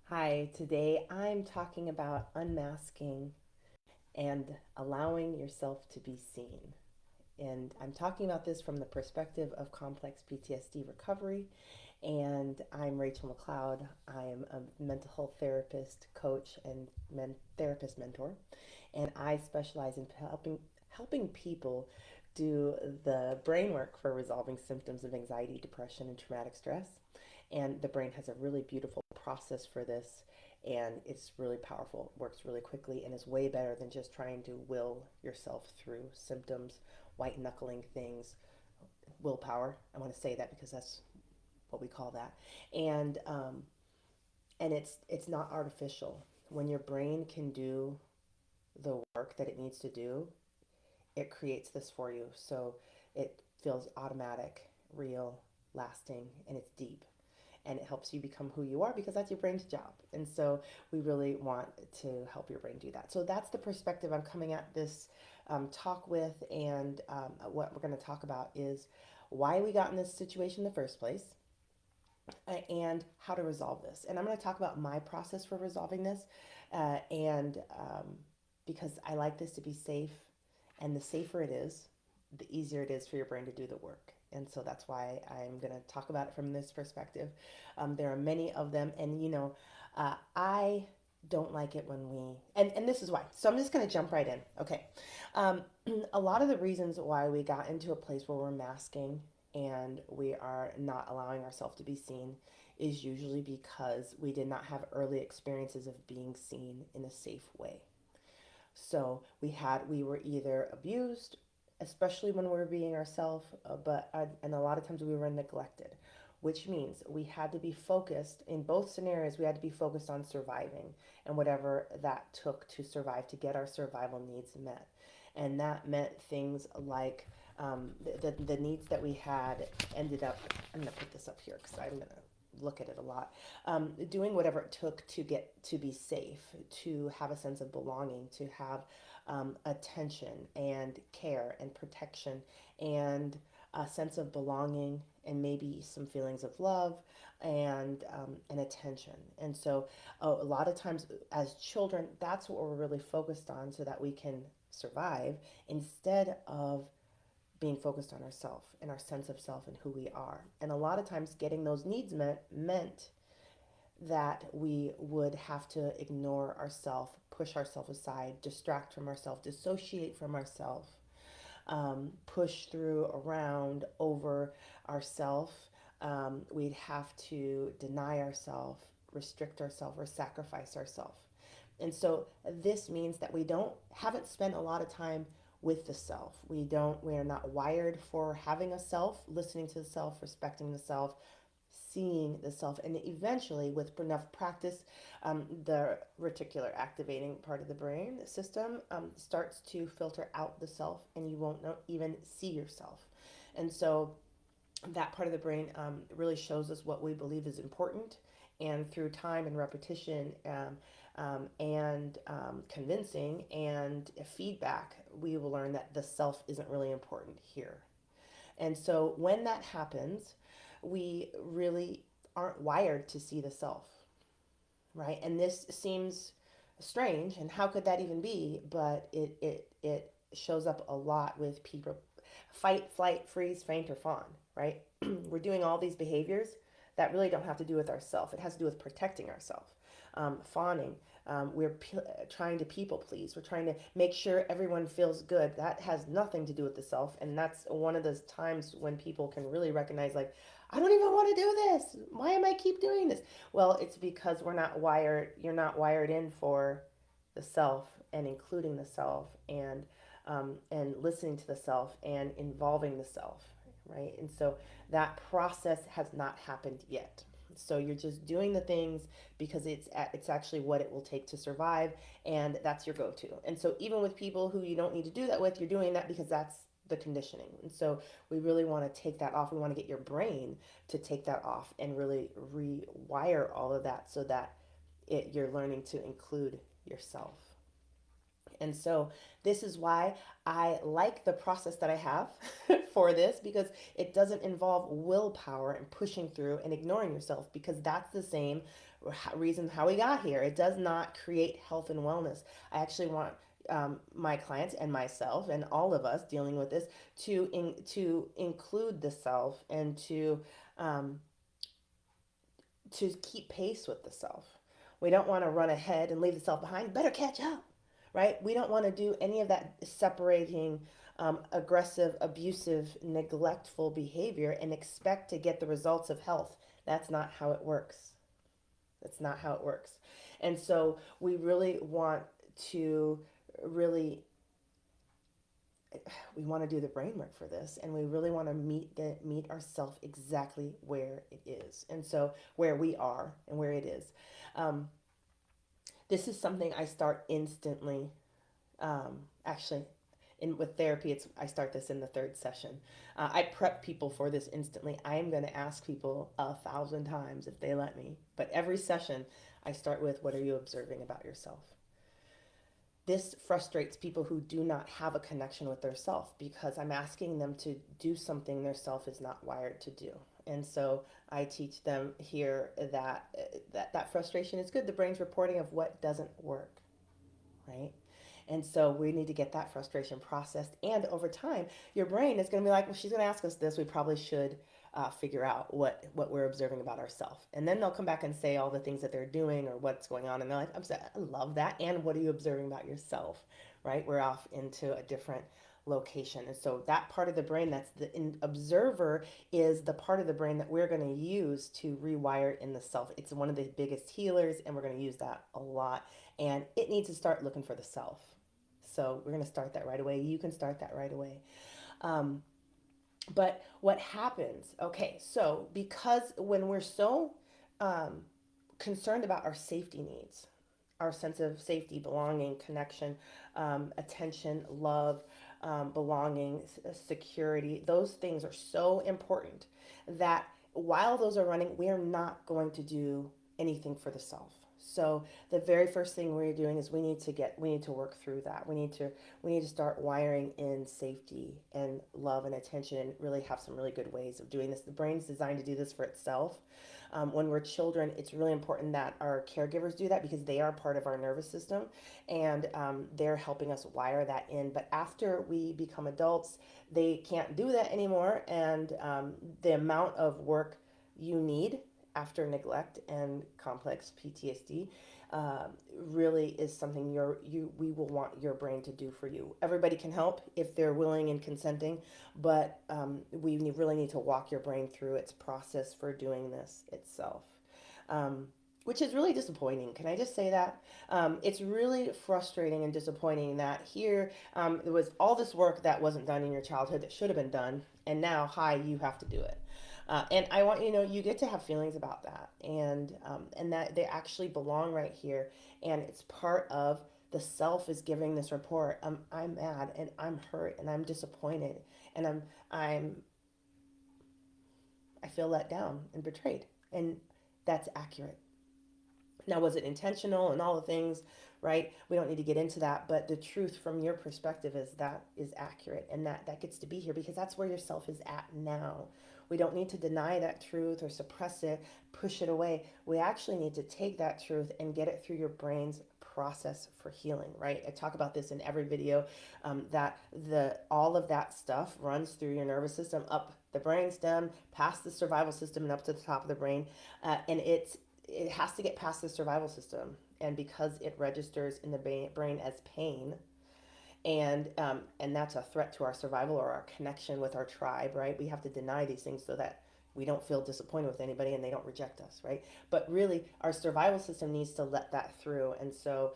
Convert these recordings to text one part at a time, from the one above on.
Hi, today I'm talking about unmasking and allowing yourself to be seen. And I'm talking about this from the perspective of complex PTSD recovery. And I'm Rachelle McCloud. I'm a mental health therapist, coach, and therapist mentor. And I specialize in helping people do the brain work for resolving symptoms of anxiety, depression, and traumatic stress. And the brain has a really beautiful process for this, and it's really powerful, works really quickly, and is way better than just trying to will yourself through symptoms, white knuckling things, willpower. I want to say that because that's what we call that. And it's not artificial. When your brain can do the work that it needs to do, it creates this for you. So it feels automatic, real, lasting, and it's deep. And it helps you become who you are because that's your brain's job. And so we really want to help your brain do that. So that's the perspective I'm coming at this talk with. And what we're going to talk about is why we got in this situation in the first place, and how to resolve this. And I'm going to talk about my process for resolving this, and because I like this to be safe, and the safer it is, the easier it is for your brain to do the work. And so that's why I'm going to talk about it from this perspective. There are many of them, and I don't like it when and this is why. So I'm just going to jump right in. Okay. Um, a lot of the reasons why we got into a place where we're masking and we are not allowing ourselves to be seen is usually because we did not have early experiences of being seen in a safe way. So we were either abused, especially when we were being ourselves, and a lot of times we were neglected, which means we had to be focused in both scenarios. We had to be focused on surviving and whatever that took to survive, to get our survival needs met. And that meant things like the needs that we had ended up. I'm going to put this up here because I'm going to look at it a lot. Doing whatever it took to get to be safe, to have a sense of belonging, to have attention and care and protection and a sense of belonging and maybe some feelings of love and attention. And so a lot of times as children, that's what we're really focused on so that we can survive instead of being focused on ourself and our sense of self and who we are. And a lot of times getting those needs met meant that we would have to ignore ourselves, push ourselves aside, distract from ourselves, dissociate from ourselves, push through, around, over ourselves. We'd have to deny ourselves, restrict ourselves, or sacrifice ourselves. And so this means that we haven't spent a lot of time with the self. We are not wired for having a self, listening to the self, respecting the self, seeing the self. And eventually, with enough practice, the reticular activating part of the brain system starts to filter out the self, and you won't even see yourself. And so that part of the brain really shows us what we believe is important. And through time and repetition, and convincing and feedback, we will learn that the self isn't really important here. And so when that happens, we really aren't wired to see the self, right? And this seems strange, and how could that even be? But it shows up a lot with people: fight, flight, freeze, faint, or fawn, right? We're doing all these behaviors that really don't have to do with ourself. It has to do with protecting ourselves. Fawning, trying to people please. We're trying to make sure everyone feels good. That has nothing to do with the self. And that's one of those times when people can really recognize, like, I don't even want to do this. Why am I keep doing this? Well, it's because you're not wired in for the self and including the self and listening to the self and involving the self, right? And so that process has not happened yet. So you're just doing the things because it's actually what it will take to survive, and that's your go-to. And so even with people who you don't need to do that with, you're doing that because that's the conditioning. And so we really want to take that off. We want to get your brain to take that off and really rewire all of that so that you're learning to include yourself. And so this is why I like the process that I have for this, because it doesn't involve willpower and pushing through and ignoring yourself, because that's the same reason how we got here. It does not create health and wellness. I actually want my clients and myself and all of us dealing with this to include the self and um, to keep pace with the self. We don't want to run ahead and leave the self behind. Better catch up, right? We don't want to do any of that separating aggressive, abusive, neglectful behavior and expect to get the results of health. That's not how it works. That's not how it works. And so we really want to really we want to do the brain work for this, and we really want to meet ourself exactly where it is, and so where we are and where it is. um, this is something I start instantly. Actually, with therapy, it's I start this in the third session. I prep people for this instantly. I am going to ask people 1,000 times if they let me, but every session I start with, what are you observing about yourself? This frustrates people who do not have a connection with their self, because I'm asking them to do something their self is not wired to do. And so I teach them here that frustration is good. The brain's reporting of what doesn't work, right? And so we need to get that frustration processed. And over time, your brain is going to be like, well, she's going to ask us this. We probably should figure out what we're observing about ourselves. And then they'll come back and say all the things that they're doing or what's going on. And they're like, I love that. And what are you observing about yourself, right? We're off into a different location. And so that part of the brain that's the observer is the part of the brain that we're going to use to rewire in the self. It's one of the biggest healers, and we're going to use that a lot. And it needs to start looking for the self. So we're going to start that right away. You can start that right away. Um, but what happens? Okay, so because when we're so um, concerned about our safety needs, our sense of safety, belonging, connection, attention, love, belonging, security, those things are so important that while those are running, we are not going to do anything for the self. So the very first thing we're doing is we need to work through that. We need to start wiring in safety and love and attention, and really have some really good ways of doing this. The brain's designed to do this for itself. When we're children, it's really important that our caregivers do that, because they are part of our nervous system, and they're helping us wire that in. But after we become adults, they can't do that anymore, and the amount of work you need after neglect and complex PTSD really is something we will want your brain to do for you. Everybody can help if they're willing and consenting, but we really need to walk your brain through its process for doing this itself. Um, which is really disappointing. Can I just say that? It's really frustrating and disappointing that here there was all this work that wasn't done in your childhood that should have been done, and now, hi, you have to do it. And I want you to know you get to have feelings about that, and that they actually belong right here, and it's part of the self is giving this report. I'm mad and I'm hurt and I'm disappointed and I'm I feel let down and betrayed, and that's accurate. Now, was it intentional and all the things, right? We don't need to get into that, but the truth from your perspective is that is accurate, and that gets to be here because that's where yourself is at now. We don't need to deny that truth or suppress it, push it away. We actually need to take that truth and get it through your brain's process for healing, right? I talk about this in every video, that the all of that stuff runs through your nervous system, up the brain stem, past the survival system, and up to the top of the brain, and it has to get past the survival system, and because it registers in the brain as pain, and that's a threat to our survival or our connection with our tribe, right? We have to deny these things so that we don't feel disappointed with anybody and they don't reject us, right? But really, our survival system needs to let that through. And so,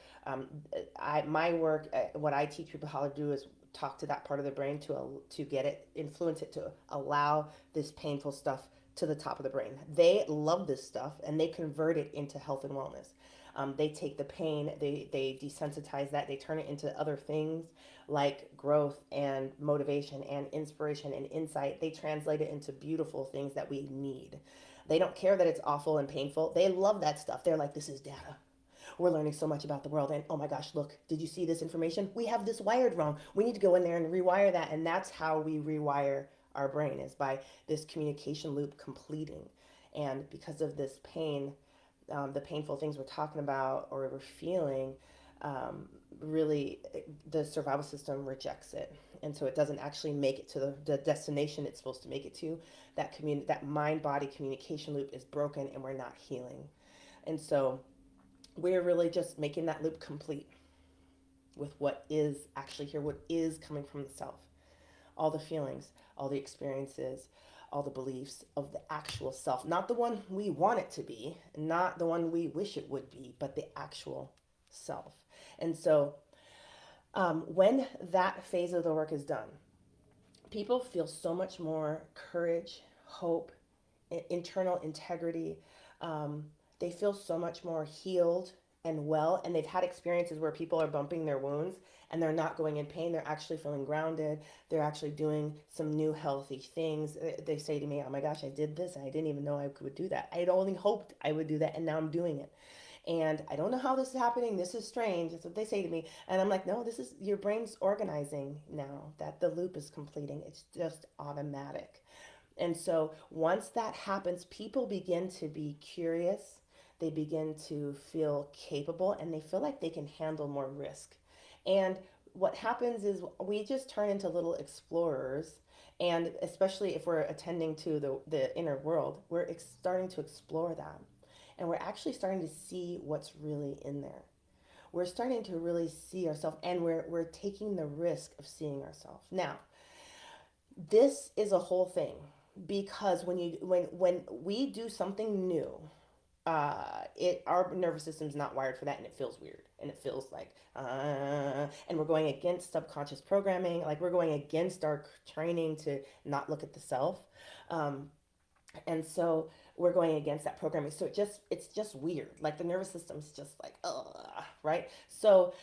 my work, what I teach people how to do is talk to that part of the brain to get it, influence it to allow this painful stuff to the top of the brain. They love this stuff and they convert it into health and wellness. They take the pain, they desensitize that, they turn it into other things like growth and motivation and inspiration and insight. They translate it into beautiful things that we need. They don't care that it's awful and painful. They love that stuff. They're like, this is data. We're learning so much about the world. And oh my gosh, look, did you see this information? We have this wired wrong. We need to go in there and rewire that. And that's how we rewire our brain, is by this communication loop completing. And because of this pain, the painful things we're talking about or we're feeling, um, really the survival system rejects it, and so it doesn't actually make it to the destination it's supposed to make it to. That mind body communication loop is broken, and we're not healing. And so we're really just making that loop complete with what is actually here, what is coming from the self, all the feelings, all the experiences, all the beliefs of the actual self, not the one we want it to be, not the one we wish it would be, but the actual self. And so when that phase of the work is done, people feel so much more courage, hope, internal integrity. Um, they feel so much more healed and well, and they've had experiences where people are bumping their wounds and they're not going in pain. They're actually feeling grounded. They're actually doing some new healthy things. They say to me, "Oh my gosh, I did this, and I didn't even know I could do that. I had only hoped I would do that, and now I'm doing it. And I don't know how this is happening. This is strange." That's what they say to me. And I'm like, no, this is your brain's organizing now that the loop is completing. It's just automatic. And so once that happens, people begin to be curious. They begin to feel capable, and they feel like they can handle more risk. And what happens is we just turn into little explorers. And especially if we're attending to the inner world, we're starting to explore that. And we're actually starting to see what's really in there. We're starting to really see ourselves, and we're taking the risk of seeing ourselves. Now, this is a whole thing, because when we do something new, it our nervous system's not wired for that, and it feels weird, and it feels like and we're going against subconscious programming, like we're going against our training to not look at the self. um, and so we're going against that programming, so it's just weird, like the nervous system's just like right. So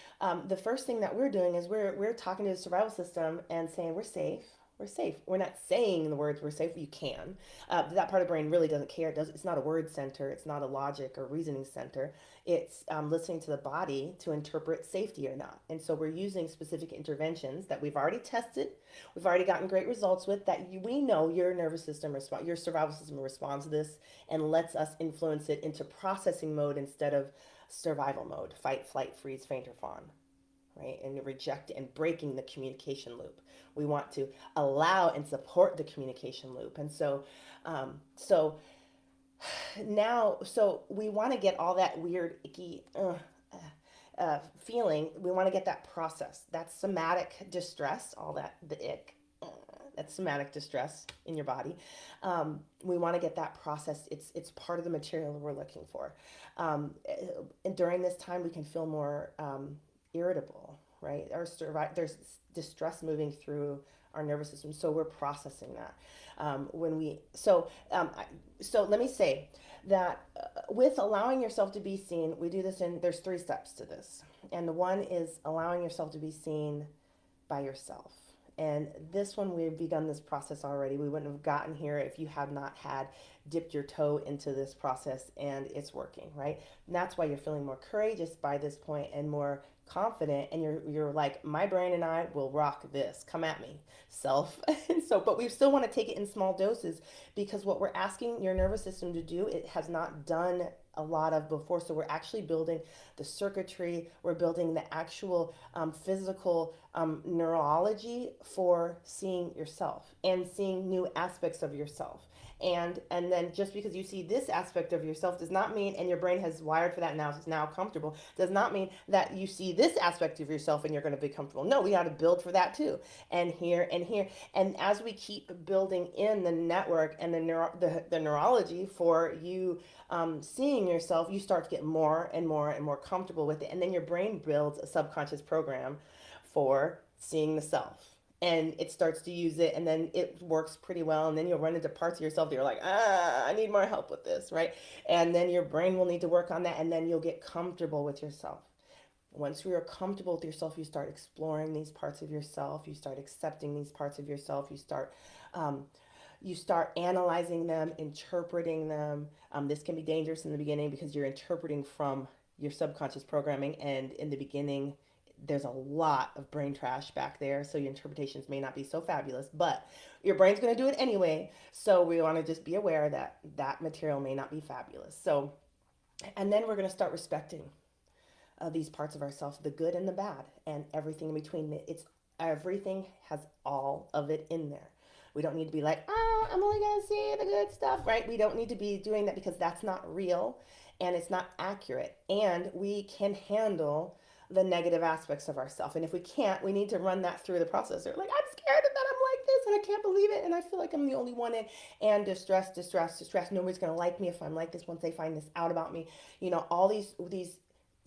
the first thing that we're doing is we're talking to the survival system and saying we're safe. We're safe. We're not saying the words we're safe. You can. That part of the brain really doesn't care. It's not a word center. It's not a logic or reasoning center. It's listening to the body to interpret safety or not. And so we're using specific interventions that we've already tested. We've already gotten great results with that. We know your nervous system your survival system responds to this, and lets us influence it into processing mode instead of survival mode, fight, flight, freeze, faint, or fawn, right? And reject and breaking the communication loop. We want to allow and support the communication loop. And so now, so we want to get all that weird, icky, feeling. We want to get that process. That's somatic distress, all that, the ick. That's somatic distress in your body. We want to get that processed. It's part of the material we're looking for. And during this time, we can feel more irritable, right? There's distress moving through our nervous system, so we're processing that. When we so let me say that with allowing yourself to be seen, we do this in there's three steps to this, and the one is allowing yourself to be seen by yourself. And this one, we've begun this process already. We wouldn't have gotten here if you had not had dipped your toe into this process, and it's working, right? And that's why you're feeling more courageous by this point and more confident, and you're like, my brain and I will rock this. Come at me, self. And so, but we still want to take it in small doses, because what we're asking your nervous system to do, it has not done a lot of before. So we're actually building the circuitry, we're building the actual physical neurology for seeing yourself and seeing new aspects of yourself. And then just because you see this aspect of yourself does not mean, and your brain has wired for that now, it's now comfortable, does not mean that you see this aspect of yourself and you're going to be comfortable. No, we got to build for that too, and here and here. And as we keep building in the network and the neurology for you seeing yourself, you start to get more and more and more comfortable with it. And then your brain builds a subconscious program for seeing the self. And it starts to use it, and then it works pretty well. And then you'll run into parts of yourself that you're like, I need more help with this, right? And then your brain will need to work on that, and then you'll get comfortable with yourself. Once you're comfortable with yourself, you start exploring these parts of yourself. You start accepting these parts of yourself. Um, you start analyzing them, interpreting them. This can be dangerous in the beginning because you're interpreting from your subconscious programming. And in the beginning, there's a lot of brain trash back there, so your interpretations may not be so fabulous, but your brain's going to do it anyway. So we want to just be aware that that material may not be fabulous. So, and then we're going to start respecting these parts of ourselves, the good and the bad, and everything in between. It's everything has all of it in there. We don't need to be like, oh, I'm only gonna see the good stuff, right? We don't need to be doing that because that's not real and it's not accurate. And we can handle the negative aspects of ourselves. And if we can't, we need to run that through the processor. Like, I'm scared that I'm like this and I can't believe it. And I feel like I'm the only one in. And distress, distress, distress. Nobody's going to like me if I'm like this once they find this out about me. You know, all these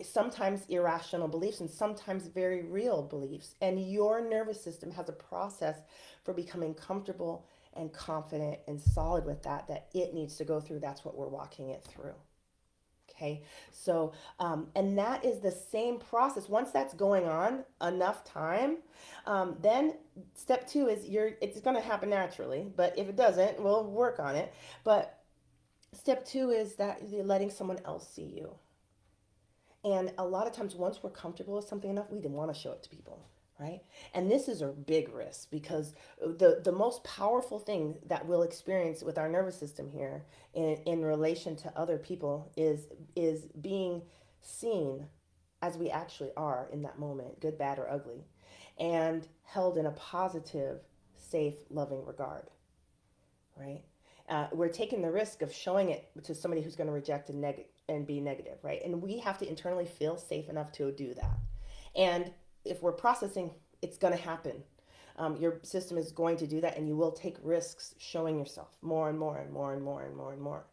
sometimes irrational beliefs and sometimes very real beliefs. And your nervous system has a process for becoming comfortable and confident and solid with that, that it needs to go through. That's what we're walking it through. Okay, so and that is the same process. Once that's going on enough time, then step two is it's going to happen naturally. But if it doesn't, we'll work on it. But step two is that you're letting someone else see you. And a lot of times, once we're comfortable with something enough, we didn't want to show it to people, right? And this is a big risk because the most powerful thing that we'll experience with our nervous system here in relation to other people is being seen as we actually are in that moment, good, bad, or ugly, and held in a positive, safe, loving regard, right? We're taking the risk of showing it to somebody who's going to reject and be negative, right? And we have to internally feel safe enough to do that. And if we're processing, it's going to happen. Your system is going to do that, and you will take risks showing yourself more and more and more and more and more and more.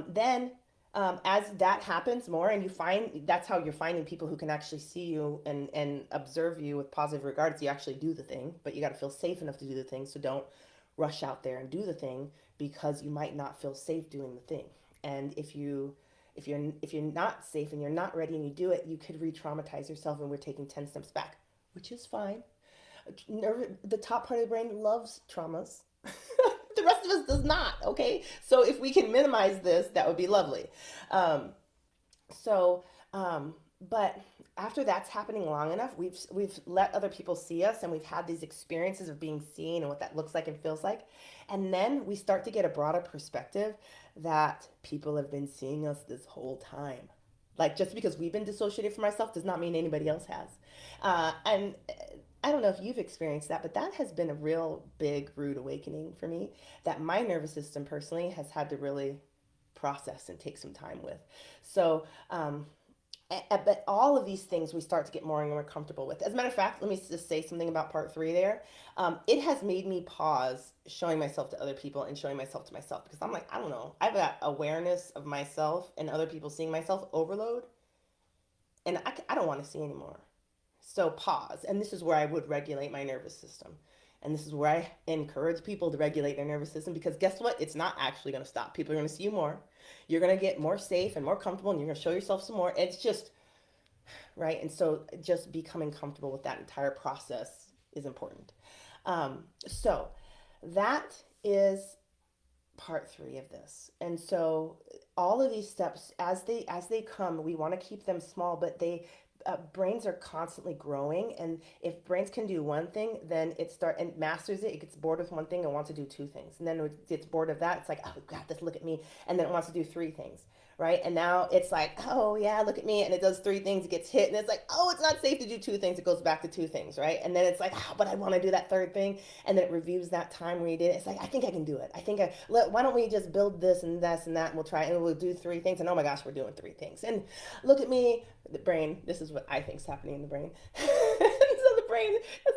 Then as that happens more and you find that's how you're finding people who can actually see you and observe you with positive regards, you actually do the thing, but you got to feel safe enough to do the thing. So don't rush out there and do the thing because you might not feel safe doing the thing. And if you're not safe and you're not ready and you do it, you could re-traumatize yourself, and we're taking 10 steps back, which is fine. The top part of the brain loves traumas. The rest of us does not. Okay, so if we can minimize this, that would be lovely. Um, so, but after that's happening long enough, we've let other people see us, and we've had these experiences of being seen and what that looks like and feels like, and then we start to get a broader perspective that people have been seeing us this whole time. Like, just because we've been dissociated from ourselves does not mean anybody else has. And I don't know if you've experienced that, but that has been a real big, rude awakening for me that my nervous system personally has had to really process and take some time with. So, but all of these things we start to get more and more comfortable with. As a matter of fact, let me just say something about part three there. It has made me pause showing myself to other people and showing myself to myself because I'm like, I don't know. I've got awareness of myself and other people seeing myself overload, and I don't want to see anymore. So pause. And this is where I would regulate my nervous system. And this is where I encourage people to regulate their nervous system because guess what? It's not actually going to stop. People are going to see you more. You're going to get more safe and more comfortable, and you're going to show yourself some more. It's just, right? And so just becoming comfortable with that entire process is important. So that is part three of this. And so all of these steps as they come, we want to keep them small, but they brains are constantly growing, and if brains can do one thing, then it start and masters it gets bored with one thing and wants to do two things, and then it gets bored of that, it's like, oh god, this, look at me, and then it wants to do three things, right? And now it's like, oh yeah, look at me, and it does three things, it gets hit, and it's like, oh, it's not safe to do two things, it goes back to two things, right? And then it's like, oh, but I want to do that third thing, and then it reviews that time where you did it. It's like, I think I can do it. I think why don't we just build this and this and that, and we'll try it, and we'll do three things, and oh my gosh, we're doing three things, and look at me, the brain, this is what I think is happening in the brain. So the brain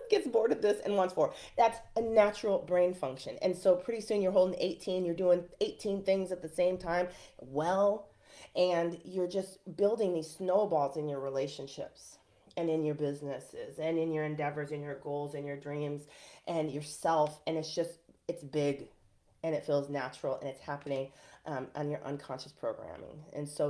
gets bored of this and wants more. That's a natural brain function. And so pretty soon you're holding 18, you're doing 18 things at the same time. Well, and you're just building these snowballs in your relationships and in your businesses and in your endeavors and your goals and your dreams and yourself. And it's big and it feels natural and it's happening on your unconscious programming. And so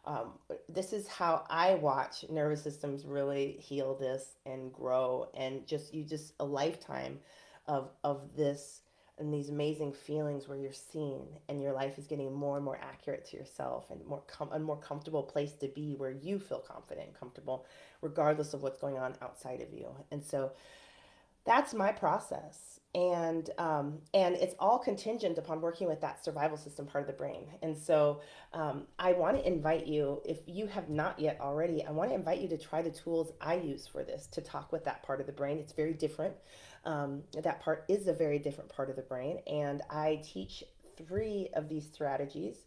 um, this is how I watch nervous systems really heal this and grow, and just a lifetime of this and these amazing feelings where you're seen and your life is getting more and more accurate to yourself, and a more comfortable place to be where you feel confident and comfortable regardless of what's going on outside of you. And so that's my process. And it's all contingent upon working with that survival system part of the brain. And so I want to invite you, if you have not yet already, I want to invite you to try the tools I use for this to talk with that part of the brain. It's very different. That part is a very different part of the brain. And I teach 3 of these strategies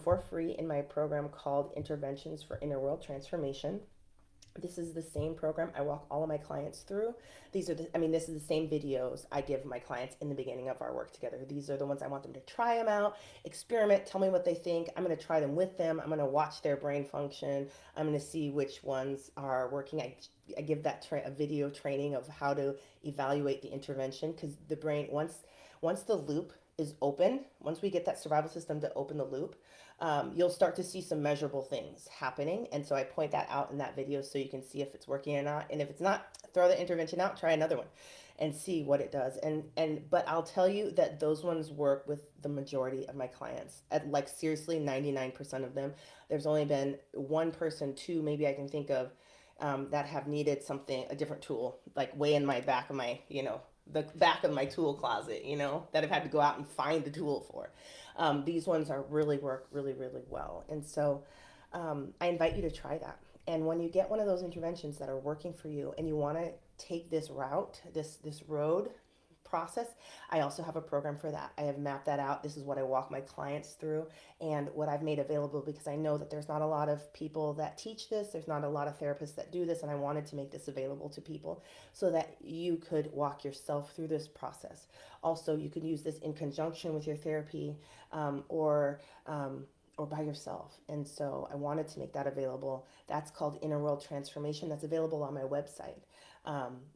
for free in my program called Interventions for Inner World Transformation. This is the same program I walk all of my clients through. This is the same videos I give my clients in the beginning of our work together. These are the ones I want them to try them out, experiment, tell me what they think. I'm going to try them with them. I'm going to watch their brain function. I'm going to see which ones are working. I give a video training of how to evaluate the intervention, because the brain, once the loop is open, once we get that survival system to open the loop, you'll start to see some measurable things happening. And so I point that out in that video so you can see if it's working or not. And if it's not, throw the intervention out, try another one and see what it does. But I'll tell you that those ones work with the majority of my clients. At, like, seriously, 99% of them. There's only been one person, two maybe I can think of, that have needed a different tool, like way in my back of my, the back of my tool closet, that I've had to go out and find the tool for. These ones are really work really, really well. And so I invite you to try that. And when you get one of those interventions that are working for you and you want to take this route, this road process, I also have a program for that. I have mapped that out. This is what I walk my clients through and what I've made available, because I know that there's not a lot of people that teach this. There's not a lot of therapists that do this. And I wanted to make this available to people so that you could walk yourself through this process. Also, you could use this in conjunction with your therapy, or by yourself. And so I wanted to make that available. That's called Inner World Transformation. That's available on my website.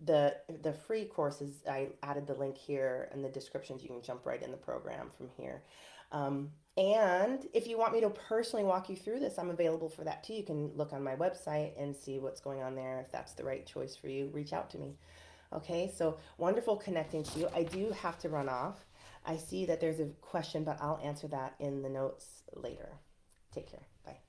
The free courses, I added the link here in the descriptions. You can jump right in the program from here. And if you want me to personally walk you through this, I'm available for that too. You can look on my website and see what's going on there. If that's the right choice for you, reach out to me. Okay, so wonderful connecting to you. I do have to run off. I see that there's a question, but I'll answer that in the notes later. Take care. Bye.